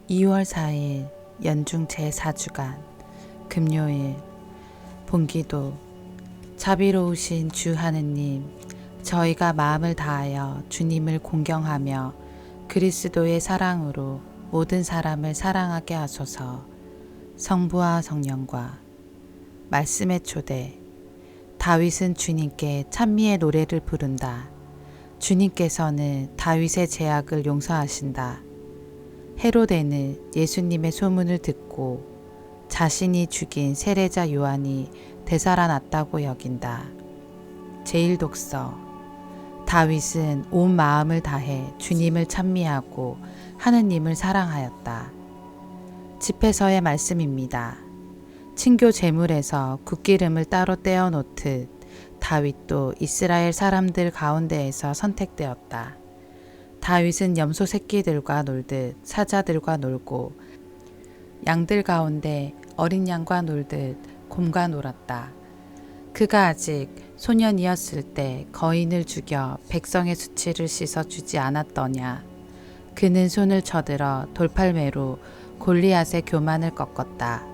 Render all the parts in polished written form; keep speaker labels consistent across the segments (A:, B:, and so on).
A: 2월 4일 연중 제4주간 금요일 본기도. 자비로우신 주 하느님, 저희가 마음을 다하여 주님을 공경하며 그리스도의 사랑으로 모든 사람을 사랑하게 하소서. 성부와 성령과 말씀의 초대. 다윗은 주님께 찬미의 노래를 부른다. 주님께서는 다윗의 죄악을 용서하신다. 헤로데는 예수님의 소문을 듣고 자신이 죽인 세례자 요한이 되살아났다고 여긴다. 제1독서. 다윗은 온 마음을 다해 주님을 찬미하고 하느님을 사랑하였다. 집회서의 말씀입니다. 친교 제물에서 굿기름을 따로 떼어 놓듯 다윗도 이스라엘 사람들 가운데에서 선택되었다. 다윗은 염소 새끼들과 놀듯 사자들과 놀고 양들 가운데 어린 양과 놀듯 곰과 놀았다. 그가 아직 소년이었을 때 거인을 죽여 백성의 수치를 씻어주지 않았더냐. 그는 손을 쳐들어 돌팔매로 골리앗의 교만을 꺾었다.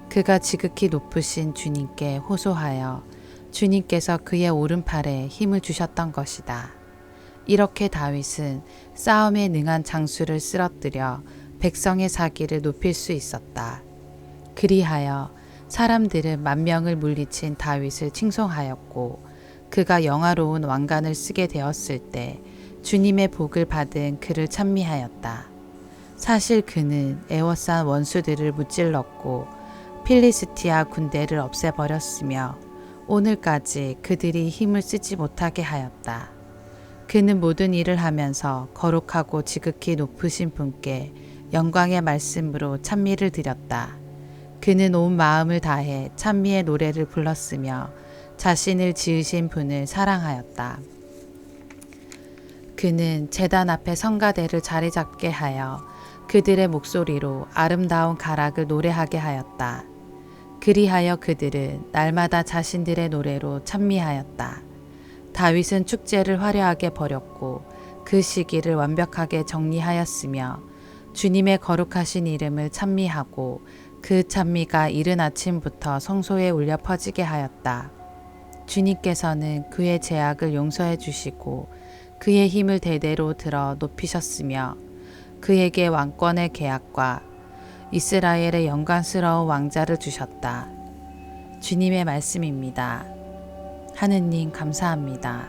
A: 그가 지극히 높으신 주님께 호소하여 주님께서 그의 오른팔에 힘을 주셨던 것이다. 이렇게 다윗은 싸움에 능한 장수를 쓰러뜨려 백성의 사기를 높일 수 있었다. 그리하여 사람들은 만명을 물리친 다윗을 칭송하였고, 그가 영화로운 왕관을 쓰게 되었을 때 주님의 복을 받은 그를 찬미하였다. 사실 그는 애워싼 원수들을 무찔렀고 필리스티아 군대를 없애버렸으며 오늘까지 그들이 힘을 쓰지 못하게 하였다. 그는 모든 일을 하면서 거룩하고 지극히 높으신 분께 영광의 말씀으로 찬미를 드렸다. 그는 온 마음을 다해 찬미의 노래를 불렀으며 자신을 지으신 분을 사랑하였다. 그는 제단 앞에 성가대를 자리 잡게 하여 그들의 목소리로 아름다운 가락을 노래하게 하였다. 그리하여 그들은 날마다 자신들의 노래로 찬미하였다. 다윗은 축제를 화려하게 벌였고 그 시기를 완벽하게 정리하였으며 주님의 거룩하신 이름을 찬미하고 그 찬미가 이른 아침부터 성소에 울려 퍼지게 하였다. 주님께서는 그의 죄악을 용서해 주시고 그의 힘을 대대로 들어 높이셨으며 그에게 왕권의 계약과 이스라엘의 영광스러운 왕자를 주셨다. 주님의 말씀입니다. 하느님 감사합니다.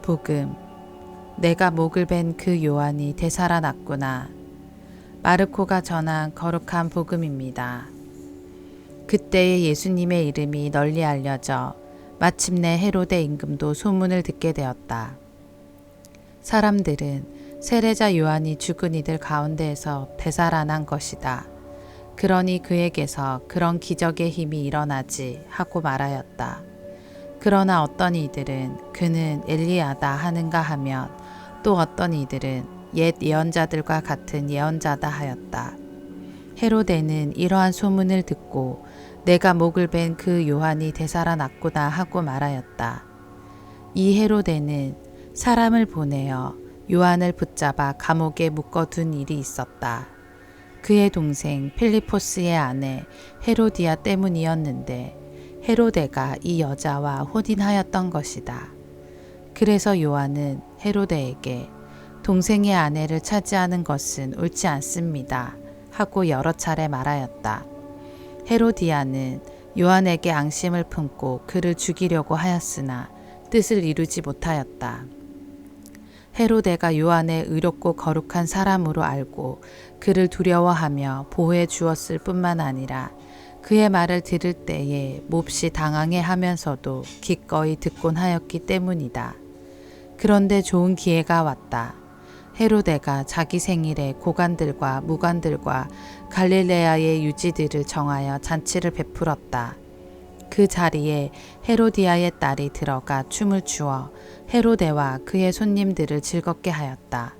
A: 복음. 내가 목을 벤 그 요한이 되살아났구나. 마르코가 전한 거룩한 복음입니다. 그때의 예수님의 이름이 널리 알려져 마침내 헤로데 임금도 소문을 듣게 되었다. 사람들은 세례자 요한이 죽은 이들 가운데에서 되살아난 것이다. 그러니 그에게서 그런 기적의 힘이 일어나지 하고 말하였다. 그러나 어떤 이들은 그는 엘리야다 하는가 하면 또 어떤 이들은 옛 예언자들과 같은 예언자다 하였다. 헤로데는 이러한 소문을 듣고 내가 목을 벤 그 요한이 되살아났구나 하고 말하였다. 이 헤로데는 사람을 보내어 요한을 붙잡아 감옥에 묶어둔 일이 있었다. 그의 동생 필리포스의 아내 헤로디아 때문이었는데 헤로데가 이 여자와 혼인하였던 것이다. 그래서 요한은 헤로데에게 동생의 아내를 차지하는 것은 옳지 않습니다 하고 여러 차례 말하였다. 헤로디아는 요한에게 앙심을 품고 그를 죽이려고 하였으나 뜻을 이루지 못하였다. 헤로데가 요한의 의롭고 거룩한 사람으로 알고 그를 두려워하며 보호해 주었을 뿐만 아니라 그의 말을 들을 때에 몹시 당황해 하면서도 기꺼이 듣곤 하였기 때문이다. 그런데 좋은 기회가 왔다. 헤로데가 자기 생일에 고관들과 무관들과 갈릴레아의 유지들을 정하여 잔치를 베풀었다. 그 자리에 헤로디아의 딸이 들어가 춤을 추어 헤로데와 그의 손님들을 즐겁게 하였다.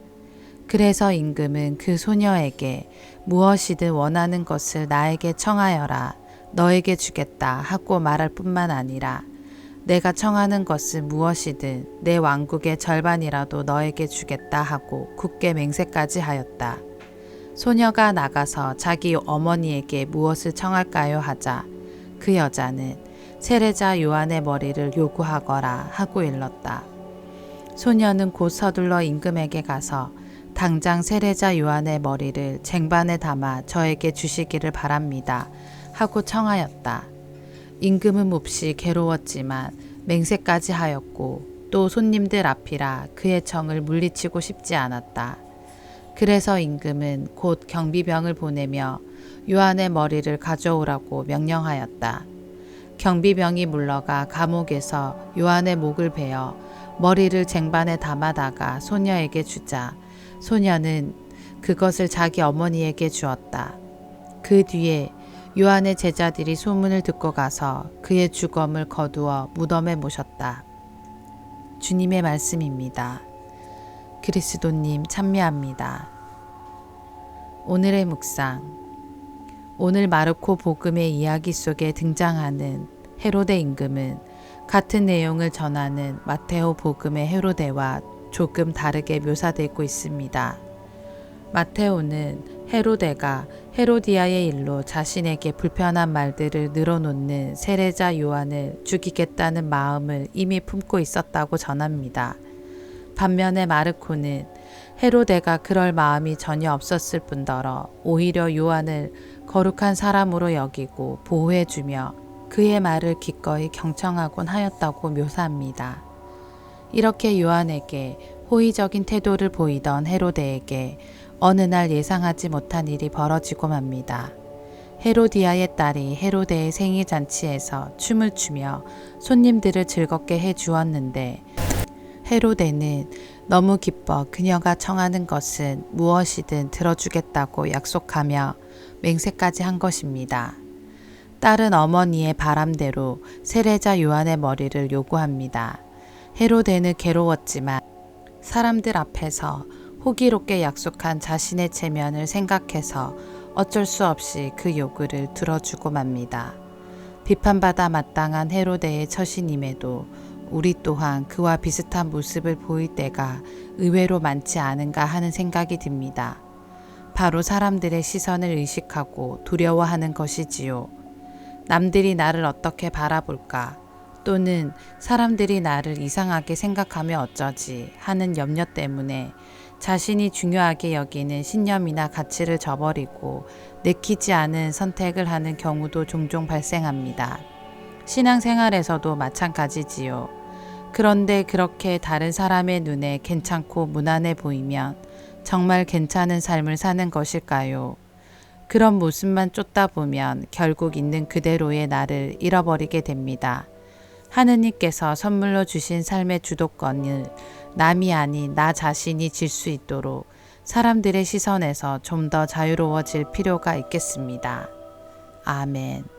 A: 그래서 임금은 그 소녀에게 무엇이든 원하는 것을 나에게 청하여라, 너에게 주겠다 하고 말할 뿐만 아니라 내가 청하는 것은 무엇이든 내 왕국의 절반이라도 너에게 주겠다 하고 굳게 맹세까지 하였다. 소녀가 나가서 자기 어머니에게 무엇을 청할까요 하자 그 여자는 세례자 요한의 머리를 요구하거라 하고 일렀다. 소녀는 곧 서둘러 임금에게 가서 당장 세례자 요한의 머리를 쟁반에 담아 저에게 주시기를 바랍니다 하고 청하였다. 임금은 몹시 괴로웠지만 맹세까지 하였고 또 손님들 앞이라 그의 청을 물리치고 싶지 않았다. 그래서 임금은 곧 경비병을 보내며 요한의 머리를 가져오라고 명령하였다. 경비병이 물러가 감옥에서 요한의 목을 베어 머리를 쟁반에 담아다가 소녀에게 주자 소녀는 그것을 자기 어머니에게 주었다. 그 뒤에 요한의 제자들이 소문을 듣고 가서 그의 주검을 거두어 무덤에 모셨다. 주님의 말씀입니다. 그리스도님 참미합니다. 오늘의 묵상. 오늘 마르코 복음의 이야기 속에 등장하는 헤로데 임금은 같은 내용을 전하는 마테오 복음의 헤로데와 조금 다르게 묘사되고 있습니다. 마테오는 헤로데가 헤로디아의 일로 자신에게 불편한 말들을 늘어놓는 세례자 요한을 죽이겠다는 마음을 이미 품고 있었다고 전합니다. 반면에 마르코는 헤로데가 그럴 마음이 전혀 없었을 뿐더러 오히려 요한을 거룩한 사람으로 여기고 보호해주며 그의 말을 기꺼이 경청하곤 하였다고 묘사합니다. 이렇게 요한에게 호의적인 태도를 보이던 헤로데에게 어느 날 예상하지 못한 일이 벌어지고 맙니다. 헤로디아의 딸이 헤로데의 생일 잔치에서 춤을 추며 손님들을 즐겁게 해 주었는데 헤로데는 너무 기뻐 그녀가 청하는 것은 무엇이든 들어주겠다고 약속하며 맹세까지 한 것입니다. 딸은 어머니의 바람대로 세례자 요한의 머리를 요구합니다. 헤로데는 괴로웠지만 사람들 앞에서 호기롭게 약속한 자신의 체면을 생각해서 어쩔 수 없이 그 요구를 들어주고 맙니다. 비판받아 마땅한 헤로데의 처신임에도 우리 또한 그와 비슷한 모습을 보일 때가 의외로 많지 않은가 하는 생각이 듭니다. 바로 사람들의 시선을 의식하고 두려워하는 것이지요. 남들이 나를 어떻게 바라볼까? 또는 사람들이 나를 이상하게 생각하면 어쩌지 하는 염려 때문에 자신이 중요하게 여기는 신념이나 가치를 저버리고 내키지 않은 선택을 하는 경우도 종종 발생합니다. 신앙생활에서도 마찬가지지요. 그런데 그렇게 다른 사람의 눈에 괜찮고 무난해 보이면 정말 괜찮은 삶을 사는 것일까요? 그런 모습만 쫓다 보면 결국 있는 그대로의 나를 잃어버리게 됩니다. 하느님께서 선물로 주신 삶의 주도권을 남이 아닌 나 자신이 질 수 있도록 사람들의 시선에서 좀 더 자유로워질 필요가 있겠습니다. 아멘.